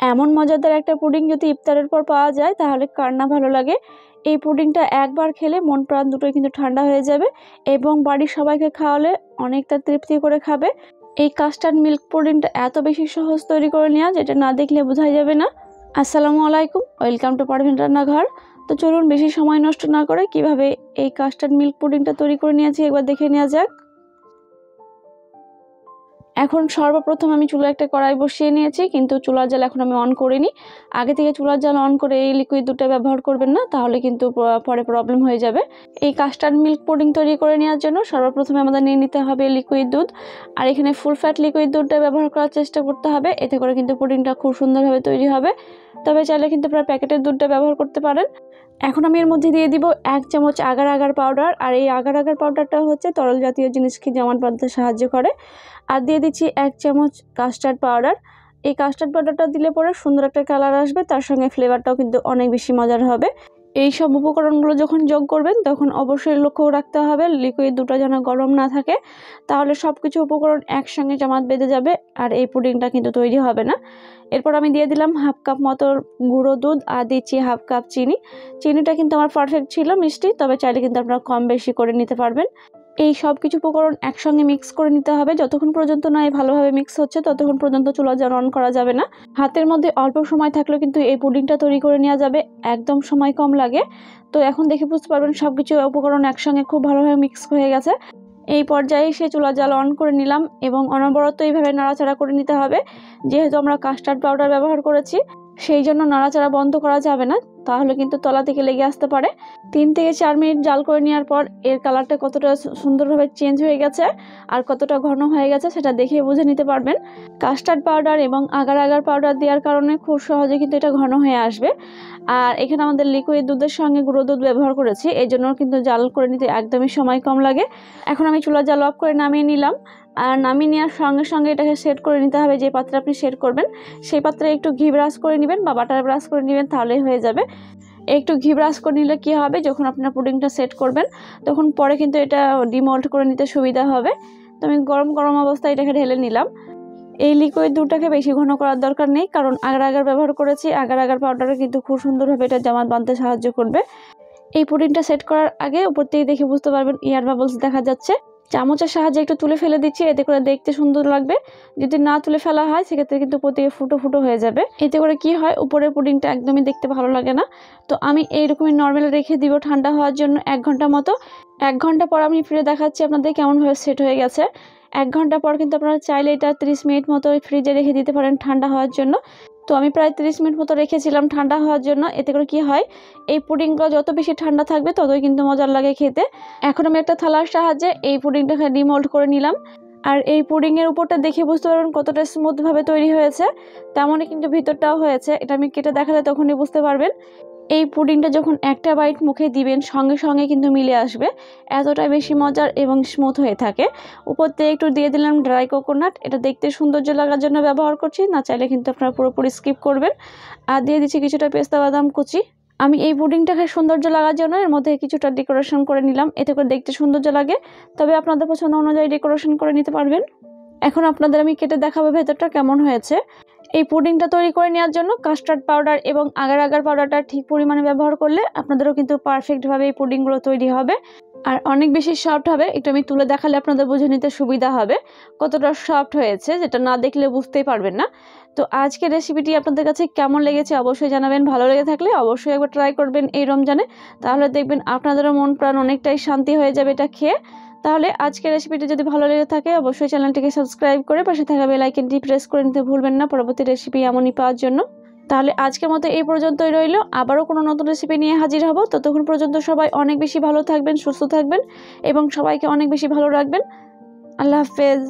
এমন মজাদার একটা পুডিং যদি ইফতারের পর পাওয়া যায় তাহলে কার না ভালো লাগে। এই পুডিংটা একবার খেলে মন প্রাণ দুটোই কিন্তু ঠান্ডা হয়ে যাবে এবং বাড়ির সবাইকে খাওয়ালে অনেকটা তৃপ্তি করে খাবে। এই কাস্টার্ড মিল্ক পুডিংটা এত বেশি সহজ তৈরি করে নেওয়া, যেটা না দেখলে বোঝাই যাবে না। আসসালামু আলাইকুম, ওয়েলকাম টু পারভিন রান্নাঘর। তো চলুন বেশি সময় নষ্ট না করে কিভাবে এই কাস্টার্ড মিল্ক পুডিংটা তৈরি করে নিয়েছি একবার দেখে নেওয়া যাক। এখন সর্বপ্রথম আমি চুলায় একটা কড়াই বসিয়ে নিয়েছি, কিন্তু চুলার জাল এখন আমি অন করিনি। আগে থেকে চুলার জাল অন করে এই লিকুইড দুধটা ব্যবহার করবেন না, তাহলে কিন্তু পরে প্রবলেম হয়ে যাবে। এই কাস্টার্ড মিল্ক পুডিং তৈরি করে নেওয়ার জন্য সর্বপ্রথমে আমাদের নিয়ে নিতে হবে লিকুইড দুধ। আর এখানে ফুল ফ্যাট লিকুইড দুধটা ব্যবহার করার চেষ্টা করতে হবে, এতে করে কিন্তু পুডিংটা খুব সুন্দরভাবে তৈরি হবে। তবে চাইলে কিন্তু আপনারা প্যাকেটের দুধটা ব্যবহার করতে পারেন। এখন আমি এর মধ্যে দিয়ে দিব 1 চামচ আগার আগার পাউডার। আর এই আগার আগার পাউডারটা হচ্ছে তরল জাতীয় জিনিসকে জমাট বাঁধতে সাহায্য করে। আর দিয়ে দিচ্ছি 1 চামচ কাস্টার্ড পাউডার। এই কাস্টার্ড পাউডারটা দিলে পরে সুন্দর একটা কালার আসবে, তার সঙ্গে ফ্লেভারটাও কিন্তু অনেক বেশি মজার হবে। এই সব উপকরণগুলো যখন যোগ করবেন তখন অবশ্যই লক্ষ্য রাখতে হবে লিকুইড দুধটা যেন গরম না থাকে, তাহলে সব কিছু উপকরণ একসঙ্গে জমাট বেঁধে যাবে আর এই পুডিংটা কিন্তু তৈরি হবে না। এরপর আমি দিয়ে দিলাম 1/2 কাপ মতো গুঁড়ো দুধ আর দিচ্ছি 1/2 কাপ চিনি। চিনিটা কিন্তু আমার পারফেক্ট ছিল মিষ্টি, তবে চাইলে কিন্তু আপনারা কম বেশি করে নিতে পারবেন। এই সব কিছু উপকরণ একসঙ্গে মিক্স করে নিতে হবে। যতক্ষণ পর্যন্ত না এই ভালোভাবে মিক্স হচ্ছে ততক্ষণ পর্যন্ত চুলা জাল অন করা যাবে না। হাতের মধ্যে অল্প সময় থাকলেও কিন্তু এই পুডিংটা তৈরি করে নেওয়া যাবে, একদম সময় কম লাগে। তো এখন দেখে বুঝতে পারবেন সব কিছু উপকরণ একসঙ্গে খুব ভালোভাবে মিক্স হয়ে গেছে। এই পর্যায়ে সে চুলা জাল অন করে নিলাম এবং অনবরত এইভাবে নাড়াচাড়া করে নিতে হবে। যেহেতু আমরা কাস্টার্ড পাউডার ব্যবহার করেছি সেই জন্য নাড়াচাড়া বন্ধ করা যাবে না, তাহলে কিন্তু তলা থেকে লেগে আসতে পারে। 3 থেকে 4 মিনিট জাল করে নেওয়ার পর এর কালারটা কতটা সুন্দরভাবে চেঞ্জ হয়ে গেছে আর কতটা ঘন হয়ে গেছে সেটা দেখে বুঝে নিতে পারবেন। কাস্টার্ড পাউডার এবং আগার আগার পাউডার দেওয়ার কারণে খুব সহজে কিন্তু এটা ঘন হয়ে আসবে। আর এখানে আমাদের লিকুইড দুধের সঙ্গে গুঁড়ো দুধ ব্যবহার করেছি, এই জন্য কিন্তু জাল করে নিতে একদমই সময় কম লাগে। এখন আমি চুলা জাল অফ করে নামিয়ে নিলাম। আর নামিয়ে নেওয়ার সঙ্গে সঙ্গে এটাকে সেট করে নিতে হবে। যে পাত্রে আপনি সেট করবেন সেই পাত্রে একটু ঘি ব্রাশ করে নেবেন বা বাটার ব্রাশ করে নেবেন, তাহলেই হয়ে যাবে। একটু ঘি ব্রাশ করে নিলে কী হবে, যখন আপনার পুডিংটা সেট করবেন তখন পরে কিন্তু এটা ডিমোল্ড করে নিতে সুবিধা হবে। তো আমি গরম গরম অবস্থায় এটাকে ঢেলে নিলাম। এই লিকুইড দুধটাকে বেশি ঘন করার দরকার নেই, কারণ আগার আগার ব্যবহার করেছি। আগার আগার পাউডারে কিন্তু খুব সুন্দরভাবে এটা জমাট বাঁধতে সাহায্য করবে। এই পুডিংটা সেট করার আগে উপর থেকে দেখে বুঝতে পারবেন এয়ার বাবলস দেখা যাচ্ছে। চামচের সাহায্যে একটু তুলে ফেলে দিচ্ছি, এতে করে দেখতে সুন্দর লাগবে। যদি না তুলে ফেলা হয় সেক্ষেত্রে কিন্তু প্রতি ফুটো ফুটো হয়ে যাবে। এতে করে কি হয়, উপরের পুডিংটা একদমই দেখতে ভালো লাগে না। তো আমি এইরকমই নর্মাল রেখে দিব ঠান্ডা হওয়ার জন্য 1 ঘন্টা মতো। 1 ঘন্টা পর আমি ফিরে দেখাচ্ছি আপনাদের কেমনভাবে সেট হয়ে গেছে। 1 ঘন্টা পর কিন্তু আপনারা চাইলে এটা 30 মিনিট মতো ফ্রিজে রেখে দিতে পারেন ঠান্ডা হওয়ার জন্য। তো আমি প্রায় 30 মিনিট মতো রেখেছিলাম ঠান্ডা হওয়ার জন্য। এতে করে কি হয়, এই পুডিংটা যত বেশি ঠান্ডা থাকবে ততই কিন্তু মজার লাগে খেতে। এখন আমি একটা থালার সাহায্যে এই পুডিংটাকে ডিমোল্ড করে নিলাম। আর এই পুডিংয়ের উপরটা দেখে বুঝতে পারবেন কতটা স্মুথভাবে তৈরি হয়েছে, তেমনই কিন্তু ভিতরটাও হয়েছে। এটা আমি কেটে দেখালে তখনই বুঝতে পারবেন। এই পুডিংটা যখন একটা বাইট মুখে দিবেন সঙ্গে সঙ্গে কিন্তু মিলে আসবে, এতটাই বেশি মজার এবং স্মুথ হয়ে থাকে। উপর থেকে একটু দিয়ে দিলাম ড্রাই কোকোনাট, এটা দেখতে সৌন্দর্য লাগার জন্য ব্যবহার করছি, না চাইলে কিন্তু আপনারা পুরোপুরি স্কিপ করবেন। আর দিয়ে দিচ্ছি কিছুটা পেস্তা বাদাম কুচি। আমি এই পুডিংটাকে সৌন্দর্য লাগার জন্য এর মধ্যে কিছুটা ডেকোরেশন করে নিলাম, এতে করে দেখতে সৌন্দর্য লাগে। তবে আপনাদের পছন্দ অনুযায়ী ডেকোরেশন করে নিতে পারবেন। এখন আপনাদের আমি কেটে দেখাবো ভেতরটা কেমন হয়েছে। এই পুডিংটা তৈরি করে নেওয়ার জন্য কাস্টার্ড পাউডার এবং আগার আগার পাউডারটা ঠিক পরিমাণে ব্যবহার করলে আপনাদেরও কিন্তু পারফেক্টভাবে এই পুডিংগুলো তৈরি হবে আর অনেক বেশি সফট হবে। একটু আমি তুলে দেখালে আপনাদের বুঝে নিতে সুবিধা হবে কতটা সফট হয়েছে, যেটা না দেখলে বুঝতেই পারবেন না। তো আজকের রেসিপিটি আপনাদের কাছে কেমন লেগেছে অবশ্যই জানাবেন। ভালো লেগে থাকলে অবশ্যই একবার ট্রাই করবেন এই রমজানে, তাহলে দেখবেন আপনাদেরও মন প্রাণ অনেকটাই শান্তি হয়ে যাবে এটা খেয়ে। তাহলে আজকের রেসিপিটি যদি ভালো লেগে থাকে অবশ্যই চ্যানেলটিকে সাবস্ক্রাইব করে পাশে থাকা বেল আইকনটি প্রেস করে নিতে ভুলবেন না পরবর্তী রেসিপি এমনই পাওয়ার জন্য। তাহলে আজকের মতো এই পর্যন্তই রইল, আবারও কোনো নতুন রেসিপি নিয়ে হাজির হব। ততক্ষণ পর্যন্ত সবাই অনেক বেশি ভালো থাকবেন, সুস্থ থাকবেন এবং সবাইকে অনেক বেশি ভালো রাখবেন। আল্লাহ হাফেজ।